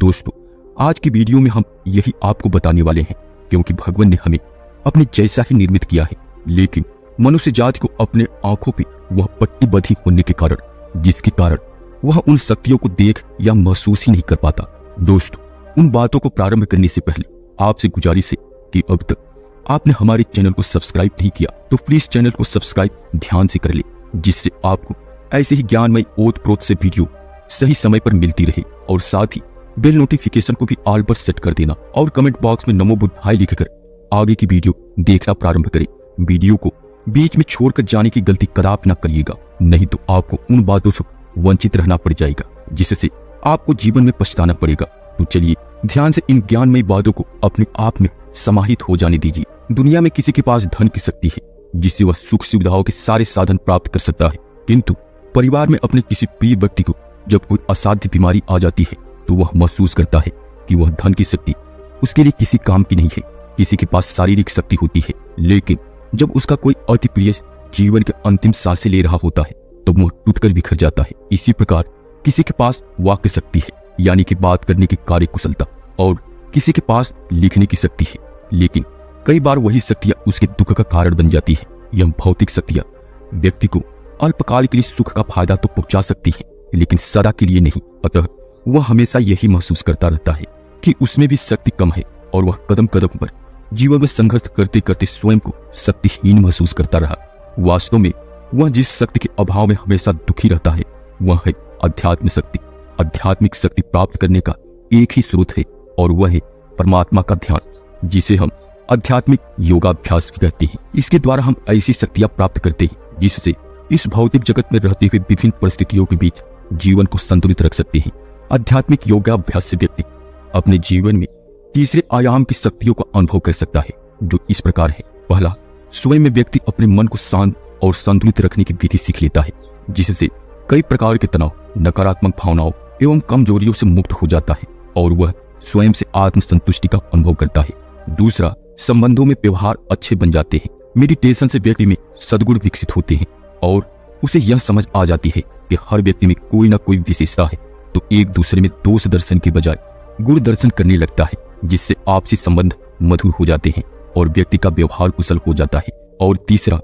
दोस्तों, आज की वीडियो में हम यही आपको बताने वाले हैं, क्योंकि भगवान ने हमें अपने जैसा ही निर्मित किया है, लेकिन मनुष्य जाति को अपने आंखों पे वह पट्टी बंधी होने के कारण, जिसके कारण वह उन शक्तियों को देख या महसूस ही नहीं कर पाता। दोस्तों, उन बातों को प्रारंभ करने से पहले आपसे गुजारिश है कि अब तक आपने हमारे चैनल को सब्सक्राइब नहीं किया तो प्लीज चैनल को सब्सक्राइब ध्यान से कर ले, जिससे आपको ऐसे ही ज्ञानमय ओत-प्रोत से वीडियो सही समय पर मिलती रहे। और साथ ही बेल नोटिफिकेशन को भी ऑल पर सेट कर देना और कमेंट बॉक्स में नमो बुद्धाय लिखकर आगे की वीडियो देखना प्रारंभ करें। वीडियो को बीच में छोड़कर जाने की गलती कदापि न करिएगा, नहीं तो आपको उन बातों से वंचित रहना पड़ जाएगा, जिससे आपको जीवन में पछताना पड़ेगा। तो चलिए ध्यान से इन ज्ञानमयी बातों को अपने आप में समाहित हो जाने दीजिए। दुनिया में किसी के पास धन की शक्ति है जिससे वह सुख सुविधाओं के सारे साधन प्राप्त कर सकता है, किंतु परिवार में अपने किसी प्रिय व्यक्ति को जब कोई असाध्य बीमारी आ जाती है तो वह महसूस करता है कि वह धन की शक्ति उसके लिए किसी काम की नहीं है। किसी के पास शारीरिक शक्ति होती है, लेकिन जब उसका कोई अति प्रिय जीवन के अंतिम सांसें ले रहा होता है तब वह टूटकर बिखर जाता है। इसी प्रकार किसी के पास वाक्य शक्ति है, यानी कि बात करने की कार्य कुशलता, और किसी के पास लिखने की शक्ति है, लेकिन कई बार वही शक्तियां उसके दुख का कारण बन जाती है। यह भौतिक शक्तियां व्यक्ति को अल्पकाल के लिए सुख का फायदा तो पहुंचा सकती है, लेकिन सदा के लिए नहीं। अतः वह हमेशा यही महसूस करता रहता है कि उसमें भी शक्ति कम है, और वह कदम कदम पर जीवन में संघर्ष करते करते स्वयं को शक्तिहीन महसूस करता रहा। वास्तव में वह जिस शक्ति के अभाव में हमेशा दुखी रहता है वह है अध्यात्म शक्ति। आध्यात्मिक शक्ति प्राप्त करने का एक ही स्रोत है, और वह है परमात्मा का ध्यान, जिसे हम आध्यात्मिक योगाभ्यास भी कहते हैं। इसके द्वारा हम ऐसी शक्तियां प्राप्त करते हैं जिससे इस भौतिक जगत में रहते हुए विभिन्न परिस्थितियों के बीच जीवन को संतुलित रख सकते हैं। आध्यात्मिक योगाभ्यास से व्यक्ति अपने जीवन में तीसरे आयाम की शक्तियों का अनुभव कर सकता है, जो इस प्रकार है। पहला, स्वयं में व्यक्ति अपने मन को शांत और संतुलित रखने की विधि सीख लेता है, जिससे कई प्रकार के तनाव, नकारात्मक भावनाओं एवं कमजोरियों से मुक्त हो जाता है और वह स्वयं से आत्मसंतुष्टि का अनुभव करता है। दूसरा, संबंधों में व्यवहार अच्छे बन जाते हैं। मेडिटेशन से व्यक्ति में सद्गुण विकसित होते हैं और उसे यह समझ आ जाती है कि हर व्यक्ति में कोई न कोई विशेषता है, तो एक दूसरे में दोष दर्शन के बजाय गुण दर्शन करने लगता है, जिससे आपसी संबंध मधुर हो जाते हैं और व्यक्ति का व्यवहार कुशल हो जाता है। और तीसरा,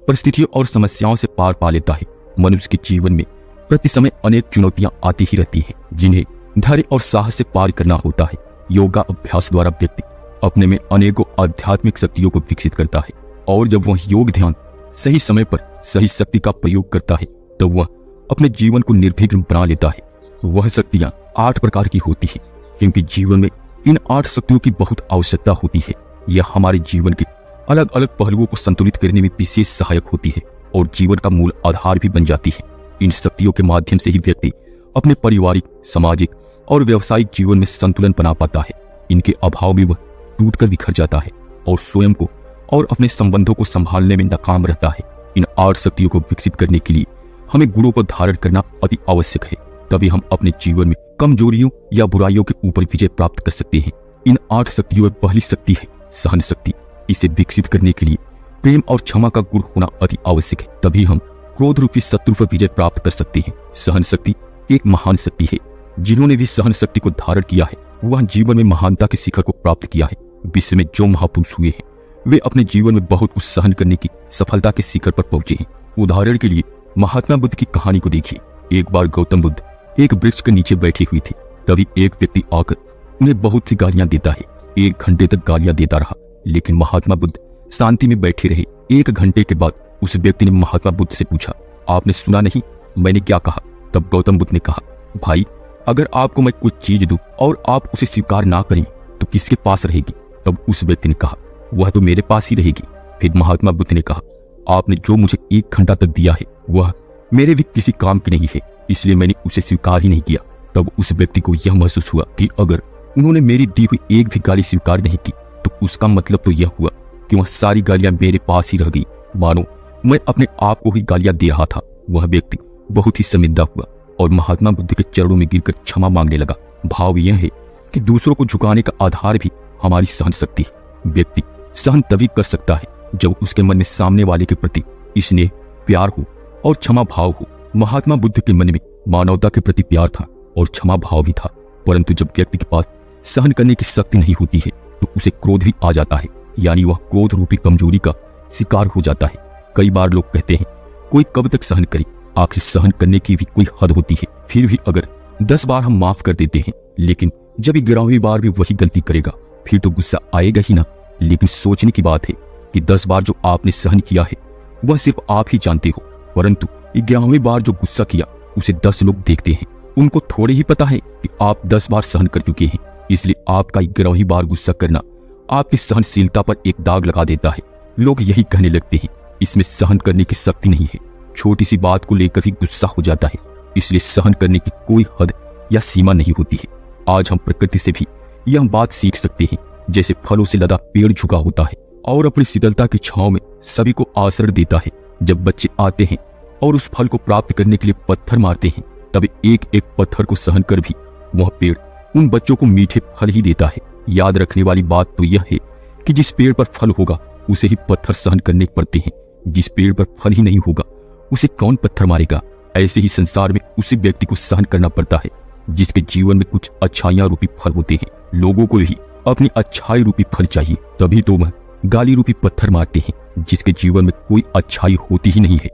परिस्थितियों और समस्याओं से पार पा लेता है। मनुष्य के जीवन में प्रति समय अनेक चुनौतियां आती ही रहती हैं, जिन्हें धैर्य और साहस से पार करना होता है। योगा अभ्यास द्वारा व्यक्ति अपने में अनेकों आध्यात्मिक शक्तियों को विकसित करता है, और जब वह योग ध्यान सही समय पर सही शक्ति का प्रयोग करता है तब वह अपने जीवन को निर्विघ्न बना लेता है। वह शक्तियां 8 प्रकार की होती है, क्योंकि जीवन में इन 8 शक्तियों की बहुत आवश्यकता होती है। यह हमारे जीवन के अलग अलग पहलुओं को संतुलित करने में विशेष सहायक होती है और जीवन का मूल आधार भी बन जाती है। इन शक्तियों के माध्यम से ही व्यक्ति अपने पारिवारिक, सामाजिक और व्यावसायिक जीवन में संतुलन बना पाता है। इनके अभाव में वह टूटकर बिखर जाता है और स्वयं को और अपने संबंधों को संभालने में नाकाम रहता है। इन 8 शक्तियों को विकसित करने के लिए हमें गुणों को धारण करना अति आवश्यक है, तभी हम अपने जीवन में कमजोरियों या बुराइयों के ऊपर विजय प्राप्त कर सकते हैं। इन 8 शक्तियों में पहली शक्ति है सहन शक्ति। इसे विकसित करने के लिए प्रेम और क्षमा का गुण होना अति आवश्यक है, तभी हम क्रोध रूपी शत्रु पर विजय प्राप्त कर सकते हैं। सहन शक्ति एक महान शक्ति है। जिन्होंने भी सहन शक्ति को धारण किया है वह जीवन में महानता के शिखर को प्राप्त किया है। विश्व में जो महापुरुष हुए हैं वे अपने जीवन में बहुत कुछ सहन करने की सफलता के शिखर पर पहुंचे हैं। उदाहरण के लिए महात्मा बुद्ध की कहानी को देखिए। एक बार गौतम बुद्ध एक वृक्ष के नीचे बैठी हुई थी, तभी एक व्यक्ति आकर उन्हें बहुत सी गालियां देता है। 1 घंटे तक गालियां देता रहा, लेकिन महात्मा बुद्ध शांति में बैठे रहे। 1 घंटे के बाद उस व्यक्ति ने महात्मा बुद्ध से पूछा, आपने सुना नहीं मैंने क्या कहा? तब गौतम बुद्ध ने कहा, भाई अगर आपको मैं कुछ चीज दूं और आप उसे स्वीकार ना करें तो किसके पास रहेगी? तब उस व्यक्ति ने कहा, वह तो मेरे पास ही रहेगी। फिर महात्मा बुद्ध ने कहा, आपने जो मुझे 1 घंटा तक दिया है वह मेरे भी किसी काम की नहीं है, इसलिए मैंने उसे स्वीकार ही नहीं किया। तब उस व्यक्ति को यह महसूस हुआ कि अगर उन्होंने मेरी दी हुई एक भी गाली स्वीकार नहीं की तो उसका मतलब तो यह हुआ कि वह सारी गालियां मेरे पास ही रह गई, मानो मैं अपने आप को ही गालियां दे रहा था। वह व्यक्ति बहुत ही शर्मिंदा हुआ और महात्मा बुद्ध के चरणों में गिरकर क्षमा मांगने लगा। भाव यह है कि दूसरों को झुकाने का आधार भी हमारी सहन शक्ति है। व्यक्ति सहन तभी कर सकता है जब उसके मन में सामने वाले के प्रति स्नेह, प्यार हो और क्षमा भाव हो। महात्मा बुद्ध के मन में मानवता के प्रति प्यार था और क्षमा भाव भी था। परंतु जब व्यक्ति के पास सहन करने की शक्ति नहीं होती है तो उसे क्रोध भी आ जाता है, यानी वह क्रोध रूपी कमजोरी का शिकार हो जाता है। कई बार लोग कहते हैं कोई कब तक सहन करे, आखिर सहन करने की भी कोई हद होती है। फिर भी अगर 10 बार हम माफ कर देते हैं, लेकिन जब 11वीं बार भी वही गलती करेगा फिर तो गुस्सा आएगा ही ना। लेकिन सोचने की बात है कि 10 बार जो आपने सहन किया है वह सिर्फ आप ही जानते हो, परंतु 11वीं बार जो गुस्सा किया उसे 10 लोग देखते हैं। उनको थोड़े ही पता है कि आप 10 बार सहन कर चुके हैं, इसलिए आपका 11वीं बार गुस्सा करना आपकी सहनशीलता पर एक दाग लगा देता है। लोग यही कहने लगते हैं इसमें सहन करने की शक्ति नहीं है, छोटी सी बात को लेकर भी गुस्सा हो जाता है। इसलिए सहन करने की कोई हद या सीमा नहीं होती है। आज हम प्रकृति से भी यह बात सीख सकते हैं। जैसे फलों से लदा पेड़ झुका होता है और अपनी शीतलता की छांव में सभी को आश्रय देता है। जब बच्चे आते हैं और उस फल को प्राप्त करने के लिए पत्थर मारते हैं, तब एक एक पत्थर को सहन कर भी वह पेड़ उन बच्चों को मीठे फल ही देता है। याद रखने वाली बात तो यह है कि जिस पेड़ पर फल होगा उसे ही पत्थर सहन करने पड़ते हैं, जिस पेड़ पर फल ही नहीं होगा उसे कौन पत्थर मारेगा। ऐसे ही संसार में उसी व्यक्ति को सहन करना पड़ता है जिसके जीवन में कुछ अच्छाइयां रूपी फल होते हैं। लोगों को भी अपनी अच्छाई रूपी फल चाहिए, तभी तो वह गाली रूपी पत्थर मारते हैं। जिसके जीवन में कोई अच्छाई होती ही नहीं है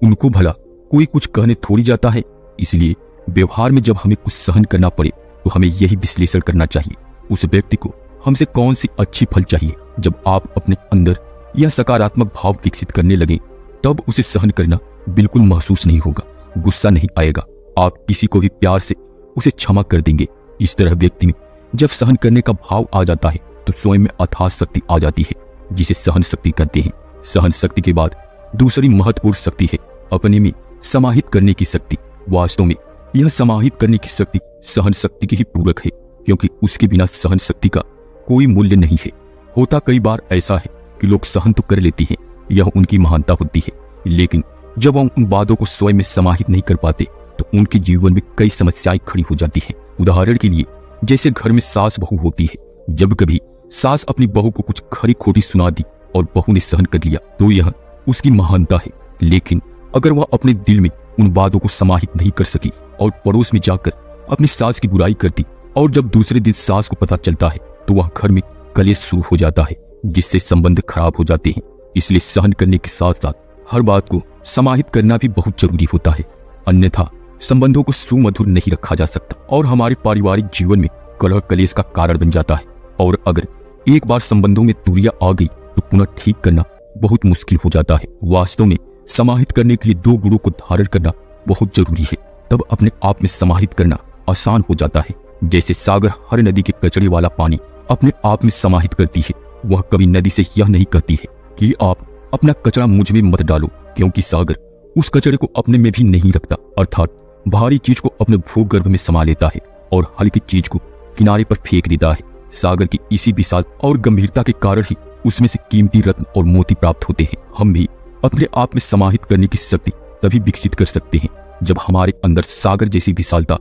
उनको भला कोई कुछ कहने थोड़ी जाता है। इसलिए व्यवहार में जब हमें कुछ सहन करना पड़े तो हमें यही विश्लेषण करना चाहिए उस व्यक्ति को हमसे कौन सी अच्छी फल चाहिए। जब आप अपने अंदर यह सकारात्मक भाव विकसित करने लगे तब उसे सहन करना बिल्कुल महसूस नहीं होगा, गुस्सा नहीं आएगा। आप किसी को भी प्यार से उसे क्षमा कर देंगे। इस तरह व्यक्ति में जब सहन करने का भाव आ जाता है तो स्वयं में अथाह शक्ति आ जाती है जिसे सहन शक्ति कहते हैं। सहन शक्ति के बाद दूसरी महत्वपूर्ण शक्ति है अपने में समाहित करने की शक्ति। वास्तव में यह समाहित करने की शक्ति सहन शक्ति की ही पूरक है, क्योंकि उसके बिना सहन शक्ति का कोई मूल्य नहीं है। होता कई बार ऐसा है कि लोग सहन तो कर लेती हैं, यह उनकी महानता होती है, लेकिन जब वह उन बातों को स्वयं में समाहित नहीं कर पाते तो उनके जीवन में कई समस्याएं खड़ी हो जाती हैं। उदाहरण के लिए जैसे घर में सास बहू होती है, जब कभी सास अपनी बहू को कुछ खरी खोटी सुना दी और बहू ने सहन कर लिया तो यह उसकी महानता है। लेकिन अगर वह अपने दिल में उन बातों को समाहित नहीं कर सकी और पड़ोस में जाकर अपनी सास की बुराई कर दी और जब दूसरे दिन सास को पता चलता है तो वह घर में कलेश शुरू हो जाता है, जिससे संबंध खराब हो जाते हैं। इसलिए सहन करने के साथ साथ हर बात को समाहित करना भी बहुत जरूरी होता है, अन्यथा संबंधों को सुमधुर नहीं रखा जा सकता और हमारे पारिवारिक जीवन में कलह कलेश का कारण बन जाता है। और अगर एक बार संबंधों में दूरियां आ गई तो पुनः ठीक करना बहुत मुश्किल हो जाता है। वास्तव में समाहित करने के लिए 2 गुणों को धारण करना बहुत जरूरी है, तब अपने आप में समाहित करना आसान हो जाता है। जैसे सागर हर नदी के कचरे वाला पानी अपने आप में समाहित करती है, वह कभी नदी से यह नहीं कहती है कि आप अपना कचरा मुझ में मत डालो, क्योंकि सागर उस कचरे को अपने में भी नहीं रखता, अर्थात भारी चीज को अपने भूगर्भ में समा लेता है और हल्की चीज को किनारे पर फेंक देता है। सागर की इसी विशाल और गंभीरता के कारण ही उसमें से कीमती रत्न और मोती प्राप्त होते हैं। हम भी अपने आप में समाहित करने की शक्ति तभी विकसित कर सकते हैं जब हमारे अंदर सागर जैसी विशालता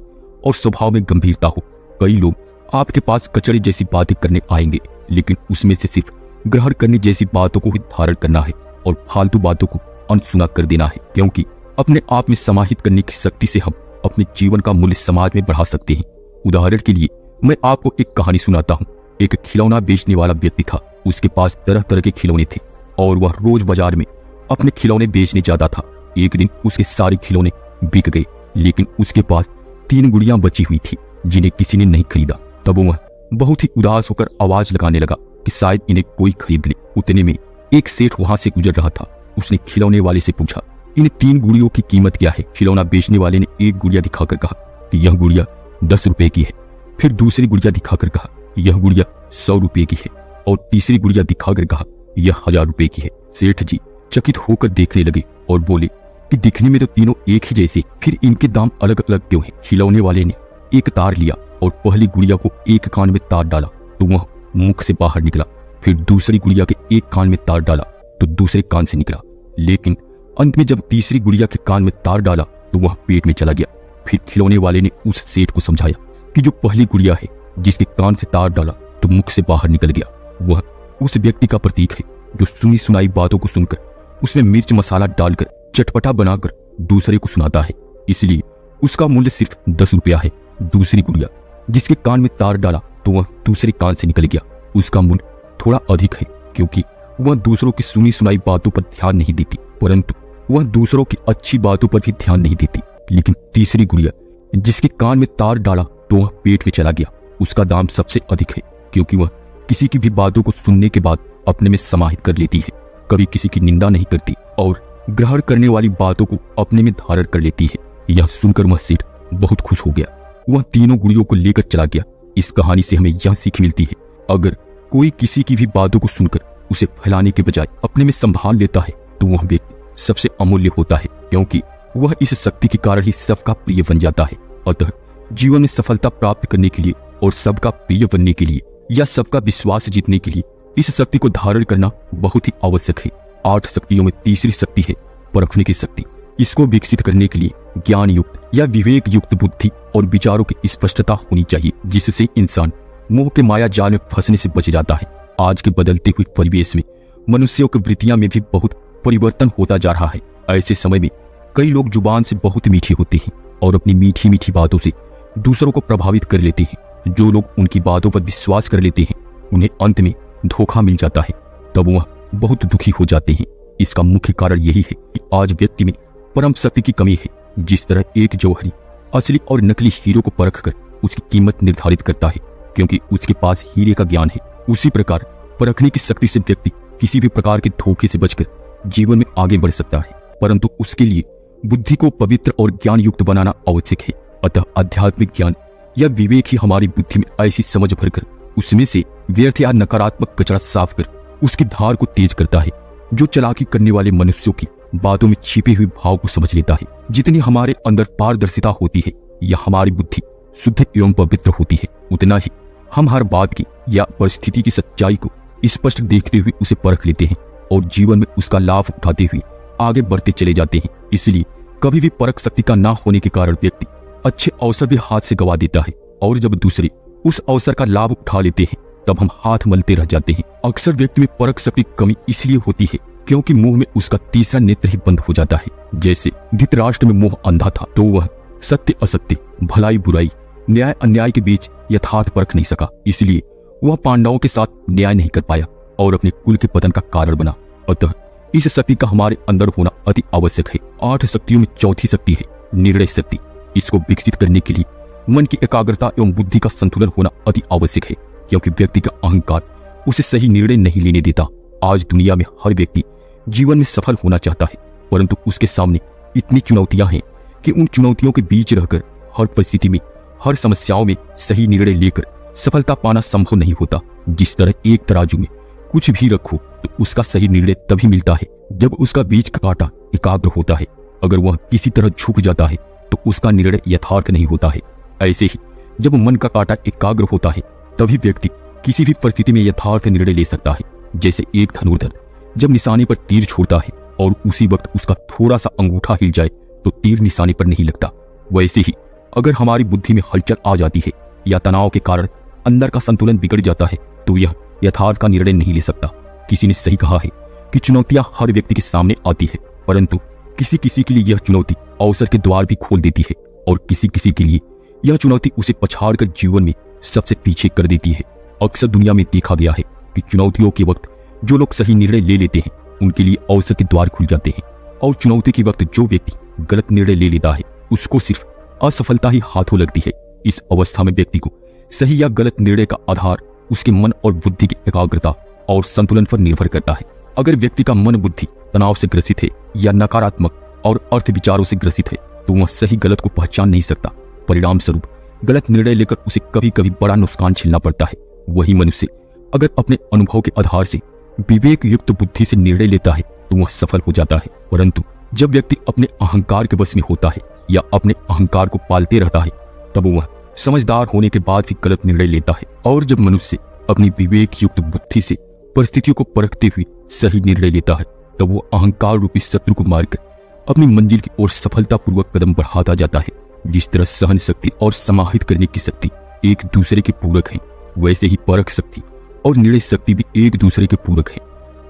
और स्वभाव में गंभीरता हो। कई लोग आपके पास कचरे जैसी बातें करने आएंगे, लेकिन उसमें से सिर्फ ग्रहण करने जैसी बातों को ही धारण करना है और फालतू बातों को अनसुना कर देना है, क्योंकि अपने आप में समाहित करने की शक्ति से हम अपने जीवन का मूल्य समाज में बढ़ा सकते हैं। उदाहरण के लिए मैं आपको एक कहानी सुनाता हूँ। एक खिलौना बेचने वाला व्यक्ति था, उसके पास तरह तरह के खिलौने थे और वह रोज बाजार में अपने खिलौने बेचने जाता था। एक दिन उसके सारे खिलौने बिक गए, लेकिन उसके पास 3 गुड़ियां बची हुई थी जिन्हें किसी ने नहीं खरीदा। तब वह बहुत ही उदास होकर आवाज लगाने लगा कि शायद इन्हें कोई खरीद ले। उतने में एक सेठ वहां से गुजर रहा था। उसने खिलौने वाले से पूछा, इन 3 गुड़ियों की कीमत क्या है? खिलौना बेचने वाले ने एक गुड़िया दिखाकर कहा कि यह गुड़िया 10 रुपए की है। फिर दूसरी गुड़िया दिखाकर कहा यह गुड़िया 100 रुपए की है और तीसरी गुड़िया दिखाकर कहा यह 1000 रुपए की है। सेठ जी चकित होकर देखने लगे और बोले कि दिखने में तो तीनों एक ही जैसे, फिर इनके दाम अलग अलग क्यों हैं? खिलौने वाले ने एक तार लिया और पहली गुड़िया को एक कान में तार डाला तो वह मुख से बाहर निकला। फिर दूसरी गुड़िया के एक कान में तार डाला तो दूसरे कान से निकला, लेकिन अंत में जब तीसरी गुड़िया के कान में तार डाला तो वह पेट में चला गया। फिर खिलौने वाले ने उस सेठ को समझाया कि जो पहली गुड़िया है जिसके कान से तार डाला तो मुख से बाहर निकल गया, वह उस व्यक्ति का प्रतीक है जो सुनी सुनाई बातों को सुनकर उसमें मिर्च मसाला डालकर चटपटा बनाकर दूसरे को सुनाता है, इसलिए उसका मूल्य सिर्फ 10 रुपया है। दूसरी गुड़िया जिसके कान में तार डाला तो वह दूसरे कान से निकल गया। उसका मूल्य थोड़ा अधिक है क्योंकि वह दूसरों की सुनी सुनाई बातों पर ध्यान नहीं देती, परंतु वह दूसरों की अच्छी बातों पर भी ध्यान नहीं देती। लेकिन तीसरी गुड़िया जिसके कान में तार डाला तो वह पेट में चला गया, उसका दाम सबसे अधिक है क्योंकि वह किसी की भी बातों को सुनने के बाद अपने में समाहित कर लेती है, कभी किसी की निंदा नहीं करती और ग्रहण करने वाली बातों को अपने में धारण कर लेती है। यह सुनकर वह सेठ बहुत खुश हो गया। वह तीनों गुड़ियों को लेकर चला गया। इस कहानी से हमें यह सीख मिलती है, अगर कोई किसी की भी बातों को सुनकर उसे फैलाने के बजाय अपने में संभाल लेता है तो वह व्यक्ति सबसे अमूल्य होता है, क्योंकि वह इस शक्ति के कारण ही सबका प्रिय बन जाता है। अतः जीवन में सफलता प्राप्त करने के लिए और सबका प्रिय बनने के लिए या सबका विश्वास जीतने के लिए इस शक्ति को धारण करना बहुत ही आवश्यक है। 8 शक्तियों में तीसरी शक्ति है परखने की शक्ति। इसको विकसित करने के लिए ज्ञान युक्त या विवेक युक्त बुद्धि और विचारों की स्पष्टता होनी चाहिए, जिससे इंसान मोह के माया जाल में फंसने से बच जाता है। आज के बदलते हुए परिवेश में मनुष्यों की वृत्तियां में भी बहुत परिवर्तन होता जा रहा है। ऐसे समय में कई लोग जुबान से बहुत मीठे होते हैं और अपनी मीठी मीठी बातों से दूसरों को प्रभावित कर लेते हैं। जो लोग उनकी बातों पर विश्वास कर लेते हैं उन्हें अंत में धोखा मिल जाता है, तब वह बहुत दुखी हो जाते हैं। इसका मुख्य कारण यही है कि आज व्यक्ति में परम शक्ति की कमी है। जिस तरह एक जौहरी असली और नकली हीरो को परखकर उसकी कीमत निर्धारित करता है क्योंकि उसके पास हीरे का ज्ञान है, उसी प्रकार परखने की शक्ति से व्यक्ति किसी भी प्रकार के धोखे से बचकर जीवन में आगे बढ़ सकता है, परंतु उसके लिए बुद्धि को पवित्र और ज्ञान युक्त बनाना आवश्यक है। अतः आध्यात्मिक ज्ञान या विवेक ही हमारी बुद्धि में ऐसी समझ भरकर उसमें से व्यर्थ या नकारात्मक कचरा साफ कर उसकी धार को तेज करता है, जो चालाकी करने वाले मनुष्यों की बातों में छिपे हुए भाव को समझ लेता है। जितनी हमारे अंदर पारदर्शिता होती है या हमारी बुद्धि शुद्ध एवं पवित्र होती है, उतना ही हम हर बात की या परिस्थिति की सच्चाई को स्पष्ट देखते हुए उसे परख लेते हैं और जीवन में उसका लाभ उठाते हुए आगे बढ़ते चले जाते हैं। इसलिए कभी भी परख शक्ति का ना होने के कारण व्यक्ति अच्छे अवसर भी हाथ से गवा देता है और जब दूसरे उस अवसर का लाभ उठा लेते हैं तब हम हाथ मलते रह जाते हैं। अक्सर व्यक्ति में परख शक्ति की कमी इसलिए होती है क्योंकि मुंह में उसका तीसरा नेत्र ही बंद हो जाता है। जैसे धृतराष्ट्र में मोह अंधा था तो वह सत्य असत्य, भलाई बुराई, न्याय अन्याय के बीच यथार्थ परख नहीं सका, इसलिए वह पांडवों के साथ न्याय नहीं कर पाया और अपने कुल के पतन का कारण बना। अतः इस शक्ति का हमारे अंदर होना अति आवश्यक है। 8 शक्तियों में चौथी शक्ति है निर्णय शक्ति। इसको विकसित करने के लिए मन की एकाग्रता एवं बुद्धि का संतुलन होना अति आवश्यक है, क्योंकि व्यक्ति का अहंकार उसे सही निर्णय नहीं लेने देता। आज दुनिया में हर व्यक्ति जीवन में सफल होना चाहता है, परंतु उसके सामने इतनी चुनौतियां हैं कि उन चुनौतियों के बीच रहकर हर परिस्थिति में, हर समस्याओं में सही निर्णय लेकर सफलता पाना संभव नहीं होता। जिस तरह एक तराजू में कुछ भी रखो तो उसका सही निर्णय तभी मिलता है जब उसका बीच का कांटा एकाग्र होता है। अगर वह किसी तरह झुक जाता है तो उसका निर्णय यथार्थ नहीं होता है। ऐसे ही जब मन का कांटा एकाग्र होता है तभी व्यक्ति किसी भी परिस्थिति में यथार्थ निर्णय ले सकता है। जैसे एक धनुर्धर जब निशाने पर तीर छोड़ता है और उसी वक्त उसका थोड़ा सा अंगूठा हिल जाए तो तीर निशाने पर नहीं लगता, वैसे ही अगर हमारी बुद्धि में हलचल आ जाती है या तनाव के कारण अंदर का संतुलन बिगड़ जाता है तो यह यथार्थ का निर्णय नहीं ले सकता। किसी ने सही कहा है कि चुनौतियां हर व्यक्ति के सामने आती है, परंतु किसी किसी के लिए यह चुनौती अवसर के द्वार भी खोल देती है और किसी किसी के लिए यह चुनौती उसे पछाड़कर जीवन में सबसे पीछे कर देती है। अक्सर दुनिया में देखा गया है कि चुनौतियों के वक्त जो लोग सही निर्णय ले लेते हैं उनके लिए अवसर के द्वार खुल जाते हैं, और चुनौती के वक्त जो व्यक्ति गलत निर्णय ले लेता है उसको सिर्फ असफलता ही हाथों लगती है। इस अवस्था में व्यक्ति को सही या गलत निर्णय का आधार उसके मन और बुद्धि की एकाग्रता और संतुलन पर निर्भर करता है। अगर व्यक्ति का मन बुद्धि तनाव से ग्रसित है या नकारात्मक और अर्थ विचारों से ग्रसित है तो वह सही गलत को पहचान नहीं सकता। परिणाम स्वरूप गलत निर्णय लेकर उसे कभी कभी बड़ा नुकसान झेलना पड़ता है। वही मनुष्य अगर अपने अनुभव के आधार से विवेक युक्त बुद्धि से निर्णय लेता है तो वह सफल हो जाता है। परंतु जब व्यक्ति अपने अहंकार के वश में होता है या अपने अहंकार को पालते रहता है तब वह समझदार होने के बाद भी गलत निर्णय लेता है। और जब मनुष्य अपनी विवेक युक्त बुद्धि से परिस्थितियों को परखते हुए सही निर्णय लेता है तब वो अहंकार रूपी शत्रु को मारकर अपनी मंजिल की ओर सफलतापूर्वक कदम बढ़ाता जाता है। जिस तरह सहन शक्ति और समाहित करने की शक्ति एक दूसरे के पूरक हैं, वैसे ही परख शक्ति और निर्णय शक्ति भी एक दूसरे के पूरक हैं।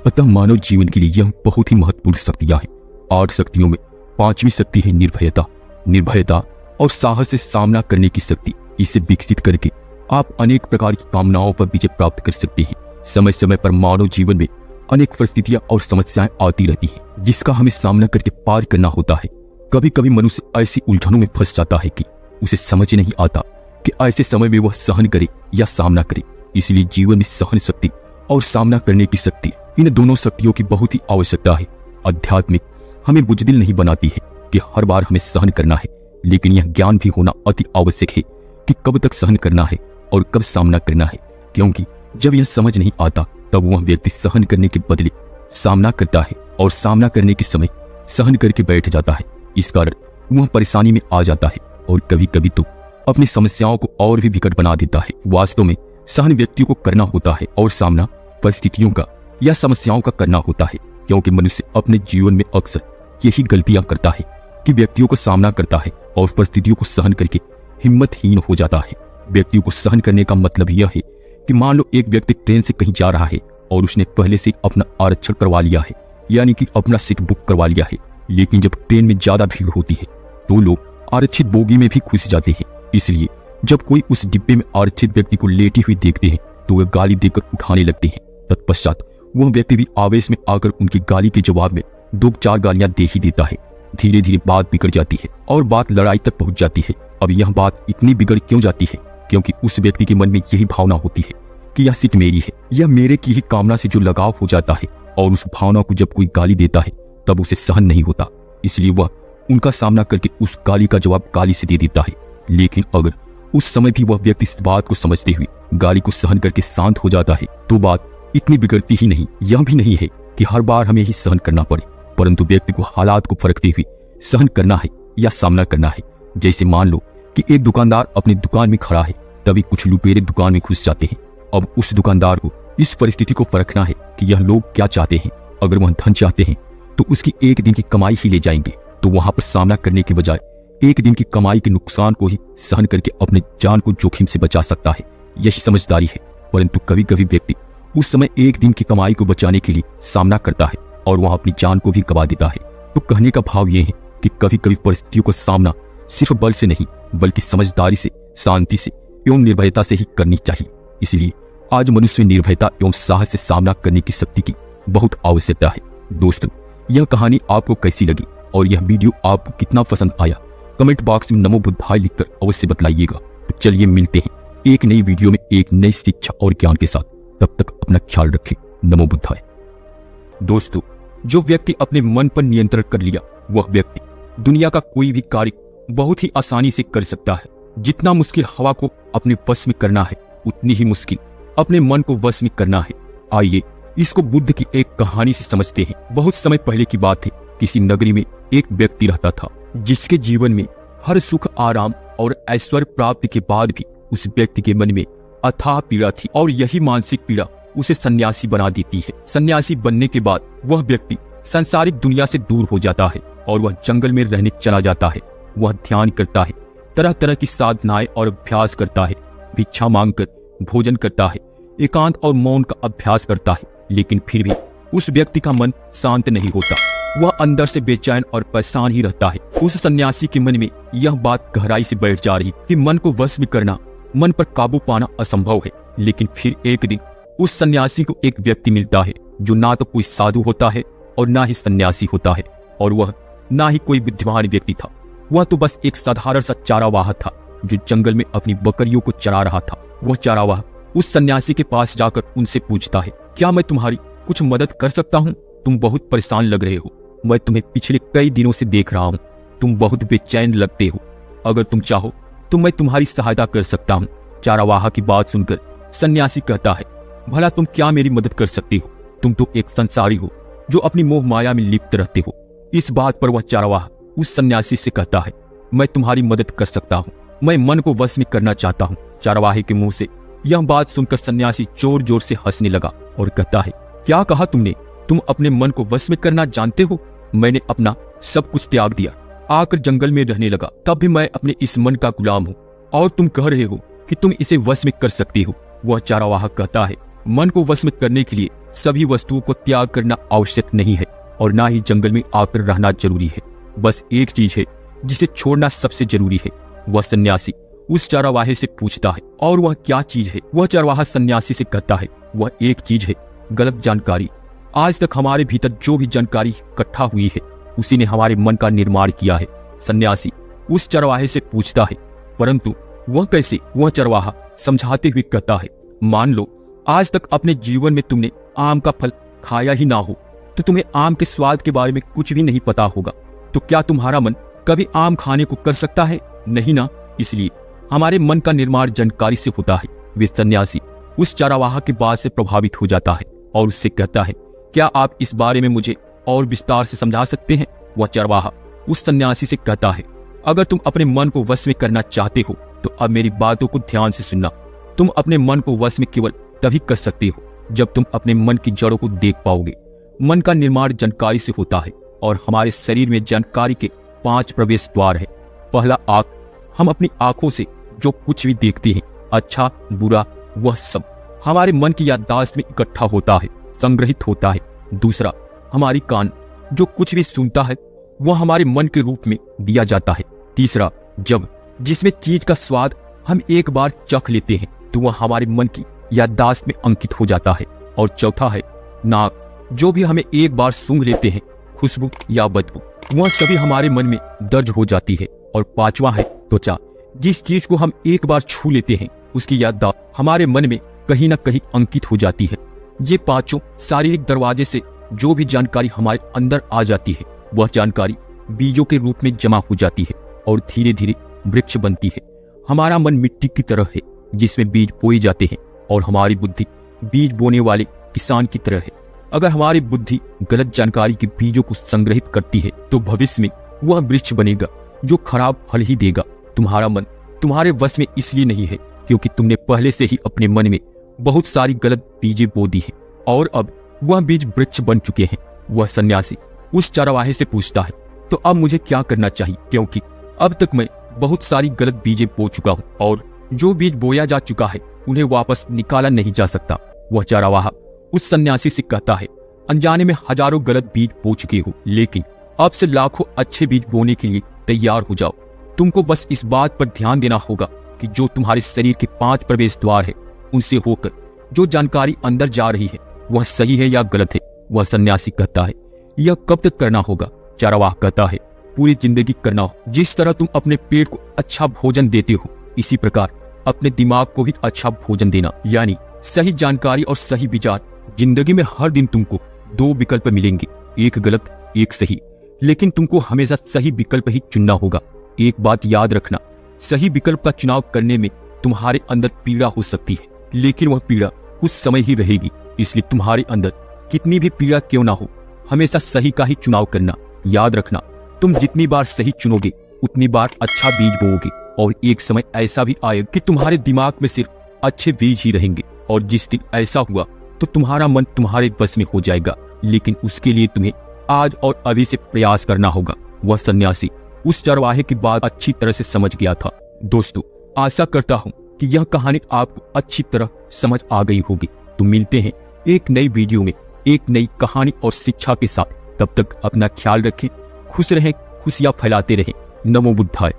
अतः मानव जीवन के लिए यह बहुत ही महत्वपूर्ण शक्तियां हैं। 8 शक्तियों में 5वीं शक्ति है निर्भयता। निर्भयता और साहस से सामना करने की शक्ति इसे विकसित करके आप अनेक प्रकार की कामनाओं पर विजय प्राप्त कर सकते हैं। समय समय पर मानव जीवन में अनेक परिस्थितियां और समस्याएं आती रहती हैं, जिसका हमें सामना करके पार करना होता है। कभी कभी मनुष्य ऐसी उलझनों में फंस जाता है कि उसे समझ नहीं आता कि ऐसे समय में वह सहन करे या सामना करे। इसलिए जीवन में सहन शक्ति और सामना करने की शक्ति, इन दोनों शक्तियों की बहुत ही आवश्यकता है। आध्यात्मिक हमें बुजदिल नहीं बनाती है कि हर बार हमें सहन करना है, लेकिन यह ज्ञान भी होना अति आवश्यक है कि कब तक सहन करना है और कब सामना करना है, क्योंकि जब यह समझ नहीं आता तब वह व्यक्ति सहन करने के बदले सामना करता है और सामना करने के समय सहन करके बैठ जाता है। इस कारण वह परेशानी में आ जाता है और कभी कभी तो अपनी समस्याओं को और भी विकट बना देता है। वास्तव में सहन व्यक्ति को करना होता है और सामना परिस्थितियों का या समस्याओं का करना होता है, क्योंकि मनुष्य अपने जीवन में अक्सर यही गलतियां करता है कि व्यक्तियों को सामना करता है और परिस्थितियों को सहन करके हिम्मतहीन हो जाता है। व्यक्तियों को सहन करने का मतलब यह है कि मान लो एक व्यक्ति ट्रेन से कहीं जा रहा है और उसने पहले से अपना आरक्षण करवा लिया है, यानी कि अपना सीट बुक करवा लिया है, लेकिन जब ट्रेन में ज्यादा भीड़ होती है तो लोग आरक्षित बोगी में भी घुस जाते हैं। इसलिए जब कोई उस डिब्बे में आरक्षित व्यक्ति को लेटी हुई देखते हैं तो वे गाली देकर उठाने लगते हैं। तत्पश्चात वह व्यक्ति भी आवेश में आकर उनकी गाली के जवाब में 2-4 गालियां दे ही देता है। धीरे धीरे बात बिगड़ जाती है और बात लड़ाई तक पहुंच जाती है। अब यह बात इतनी बिगड़ क्यों जाती है? क्योंकि उस व्यक्ति के मन में यही भावना होती है कि यह सीट मेरी है, यह मेरे की ही कामना से जो लगाव हो जाता है, और उस भावना को जब कोई गाली देता है तब उसे सहन नहीं होता। इसलिए वह उनका सामना करके उस गाली का जवाब गाली से दे देता है। लेकिन अगर उस समय भी वह व्यक्ति इस बात को समझते हुए गाली को सहन करके शांत हो जाता है तो बात इतनी बिगड़ती ही नहीं। यह भी नहीं है कि हर बार हमें ही सहन करना पड़े, परंतु व्यक्ति को हालात को फरकते हुए सहन करना है या सामना करना है। जैसे मान लो कि एक दुकानदार अपनी दुकान में खड़ा है, तभी कुछ लुटेरे दुकान में घुस जाते हैं। अब उस दुकानदार को इस परिस्थिति को परखना है कि यह लोग क्या चाहते हैं। अगर वह धन चाहते हैं तो उसकी एक दिन की कमाई ही ले जाएंगे, तो वहां पर सामना करने के बजाय एक दिन की कमाई के नुकसान को ही सहन करके अपने जान को जोखिम से बचा सकता है। यही समझदारी है। परंतु कभी कभी व्यक्ति उस समय एक दिन की कमाई को बचाने के लिए सामना करता है और वह अपनी जान को भी गवा देता है। तो कहने का भाव यह है कि कभी कभी परिस्थितियों का सामना सिर्फ बल से नहीं बल्कि समझदारी से, शांति से एवं निर्भयता से ही करनी चाहिए। इसलिए आज मनुष्य निर्भयता एवं साहस से सामना करने की शक्ति की बहुत आवश्यकता है। दोस्तों, यह कहानी आपको कैसी लगी और यह वीडियो आपको कितना पसंद आया, कमेंट बॉक्स में नमो बुद्धाय लिखकर अवश्य बतलाइएगा। तो चलिए मिलते हैं एक नई वीडियो में एक नई शिक्षा और ज्ञान के साथ। तब तक अपना ख्याल रखें। नमो बुद्धाय। दोस्तों, जो व्यक्ति अपने मन पर नियंत्रण कर लिया वह व्यक्ति दुनिया का कोई भी कार्य बहुत ही आसानी से कर सकता है। जितना मुश्किल हवा को अपने वश में करना है, उतनी ही मुश्किल अपने मन को वश में करना है। आइए इसको बुद्ध की एक कहानी से समझते हैं। बहुत समय पहले की बात है। किसी नगरी में एक व्यक्ति रहता था जिसके जीवन में हर सुख, आराम और ऐश्वर्य प्राप्ति के बाद भी उस व्यक्ति के मन में अथाह पीड़ा थी, और यही मानसिक पीड़ा उसे सन्यासी बना देती है। सन्यासी बनने के बाद वह व्यक्ति सांसारिक दुनिया से दूर हो जाता है और वह जंगल में रहने चला जाता है। वह ध्यान करता है, तरह तरह की साधनाएं और अभ्यास करता है, भिक्षा मांगकर भोजन करता है, एकांत और मौन का अभ्यास करता है। लेकिन फिर भी उस व्यक्ति का मन शांत नहीं होता। वह अंदर से बेचैन और परेशान ही रहता है। उस सन्यासी के मन में यह बात गहराई से बैठ जा रही कि मन को वश में करना, मन पर काबू पाना असंभव है। लेकिन फिर एक दिन उस सन्यासी को एक व्यक्ति मिलता है जो ना तो कोई साधु होता है और ना ही सन्यासी होता है, और वह ना ही कोई बुद्धिमान व्यक्ति था। वह तो बस एक साधारण सा चारावाह था जो जंगल में अपनी बकरियों को चरा रहा था। वह चारावाह उस सन्यासी के पास जाकर उनसे पूछता है, क्या मैं तुम्हारी कुछ मदद कर सकता हूँ? तुम बहुत परेशान लग रहे हो। मैं तुम्हें पिछले कई दिनों से देख रहा हूँ। तुम बहुत बेचैन लगते हो। अगर तुम चाहो तो मैं तुम्हारी सहायता कर सकता हूँ। चारावाह की बात सुनकर सन्यासी कहता है, भला तुम क्या मेरी मदद कर सकते हो? तुम तो एक संसारी हो जो अपनी मोह माया में लिप्त रहते हो। इस बात पर वह चारावाह उस सन्यासी से कहता है, मैं तुम्हारी मदद कर सकता हूँ। मैं मन को वश में करना चाहता हूँ। चारावाही के मुंह से यह बात सुनकर सन्यासी जोर जोर से हंसने लगा और कहता है, क्या कहा तुमने? तुम अपने मन को वश में करना जानते हो? मैंने अपना सब कुछ त्याग दिया, आकर जंगल में रहने लगा, तब भी मैं अपने इस मन का गुलाम हूँ, और तुम कह रहे हो कि तुम इसे वश में कर सकते हो। वह चारावाह कहता है, मन को वश में करने के लिए सभी वस्तुओं को त्याग करना आवश्यक नहीं है और ना ही जंगल में आकर रहना जरूरी है। बस एक चीज है जिसे छोड़ना सबसे जरूरी है। वह सन्यासी उस चरवाहे से पूछता है। और वह क्या चीज है? वह चरवाहा सन्यासी से कहता है, वह एक चीज है, गलत जानकारी। आज तक हमारे भीतर जो भी जानकारी इकट्ठा हुई है उसी ने हमारे मन का निर्माण किया है। सन्यासी उस चरवाहे से पूछता है, परंतु वह कैसे? वह चरवाहा समझाते हुए कहता है, मान लो आज तक अपने जीवन में तुमने आम का फल खाया ही ना हो, तो तुम्हें आम के स्वाद के बारे में कुछ भी नहीं पता होगा। तो क्या तुम्हारा मन कभी आम खाने को कर सकता है? नहीं ना। इसलिए हमारे मन का निर्माण जानकारी से होता है। वे सन्यासी उस चरवाहा की बात से प्रभावित हो जाता है और उससे कहता है, क्या आप इस बारे में मुझे और विस्तार से समझा सकते हैं? वह चरवाहा उस सन्यासी से कहता है, अगर तुम अपने मन को वश में करना चाहते हो तो अब मेरी बातों को ध्यान से सुनना। तुम अपने मन को वश में केवल तभी कर सकते हो जब तुम अपने मन की जड़ों को देख पाओगे। मन का निर्माण जानकारी से होता है और हमारे शरीर में जानकारी के 5 प्रवेश द्वार है। पहला, आँख। हम अपनी आंखों से जो कुछ भी देखते हैं, अच्छा बुरा, वह सब हमारे मन की याददाश्त में इकट्ठा होता है, संग्रहित होता है। दूसरा, हमारी कान। जो कुछ भी सुनता है वह हमारे मन के रूप में दिया जाता है। तीसरा, जब जिसमें चीज का स्वाद हम एक बार चख लेते हैं तो वह हमारे मन की याददाश्त में अंकित हो जाता है। और चौथा है नाक। जो भी हमें एक बार सूंघ लेते हैं, खुशबू या बदबू, वह सभी हमारे मन में दर्ज हो जाती है। और पांचवा है त्वचा। जिस चीज को हम एक बार छू लेते हैं उसकी याददाश्त हमारे मन में कहीं ना कहीं अंकित हो जाती है। ये पांचों शारीरिक दरवाजे से जो भी जानकारी हमारे अंदर आ जाती है वह जानकारी बीजों के रूप में जमा हो जाती है और धीरे धीरे वृक्ष बनती है। हमारा मन मिट्टी की तरह है जिसमें बीज बोए जाते हैं और हमारी बुद्धि बीज बोने वाले किसान की तरह है। अगर हमारी बुद्धि गलत जानकारी के बीजों को संग्रहित करती है तो भविष्य में वह वृक्ष बनेगा जो खराब फल ही देगा। तुम्हारा मन तुम्हारे वश में इसलिए नहीं है क्योंकि तुमने पहले से ही अपने मन में बहुत सारी गलत बीजें बो दी हैं और अब वह बीज वृक्ष बन चुके हैं। वह सन्यासी उस चरवाहे से पूछता है, तो अब मुझे क्या करना चाहिए? क्योंकि अब तक मैं बहुत सारी गलत बीजें बो चुका हूँ और जो बीज बोया जा चुका है उन्हें वापस निकाला नहीं जा सकता। वह चरवाहा उस सन्यासी से कहता है, अनजाने में हजारों गलत बीज बो चुके हो, लेकिन अब से लाखों अच्छे बीज बोने के लिए तैयार हो जाओ। तुमको बस इस बात पर ध्यान देना होगा कि जो तुम्हारे शरीर के 5 प्रवेश द्वार है उनसे होकर जो जानकारी अंदर जा रही है वह सही है या गलत है। वह सन्यासी कहता है, यह कब तक करना होगा? चरवाहा कहता है, पूरी जिंदगी करना हो। जिस तरह तुम अपने पेट को अच्छा भोजन देते हो इसी प्रकार अपने दिमाग को भी अच्छा भोजन देना, यानी सही जानकारी और सही विचार। जिंदगी में हर दिन तुमको 2 विकल्प मिलेंगे, एक गलत एक सही, लेकिन तुमको हमेशा सही विकल्प ही चुनना होगा। एक बात याद रखना, सही विकल्प का चुनाव करने में तुम्हारे अंदर पीड़ा हो सकती है, लेकिन वह पीड़ा कुछ समय ही रहेगी। इसलिए तुम्हारे अंदर कितनी भी पीड़ा क्यों ना हो, हमेशा सही का ही चुनाव करना। याद रखना, तुम जितनी बार सही चुनोगे उतनी बार अच्छा बीज बोओगे और एक समय ऐसा भी आएगा कि तुम्हारे दिमाग में सिर्फ अच्छे बीज ही रहेंगे। और जिस दिन ऐसा हुआ तो तुम्हारा मन तुम्हारे बस में हो जाएगा, लेकिन उसके लिए तुम्हें आज और अभी से प्रयास करना होगा। वह सन्यासी उस चरवाहे की बात अच्छी तरह से समझ गया था। दोस्तों, आशा करता हूँ कि यह कहानी आपको अच्छी तरह समझ आ गई होगी। तो मिलते हैं एक नई वीडियो में एक नई कहानी और शिक्षा के साथ। तब तक अपना ख्याल रखें, खुश रहें, खुशियां फैलाते रहें। नमो बुद्धाय।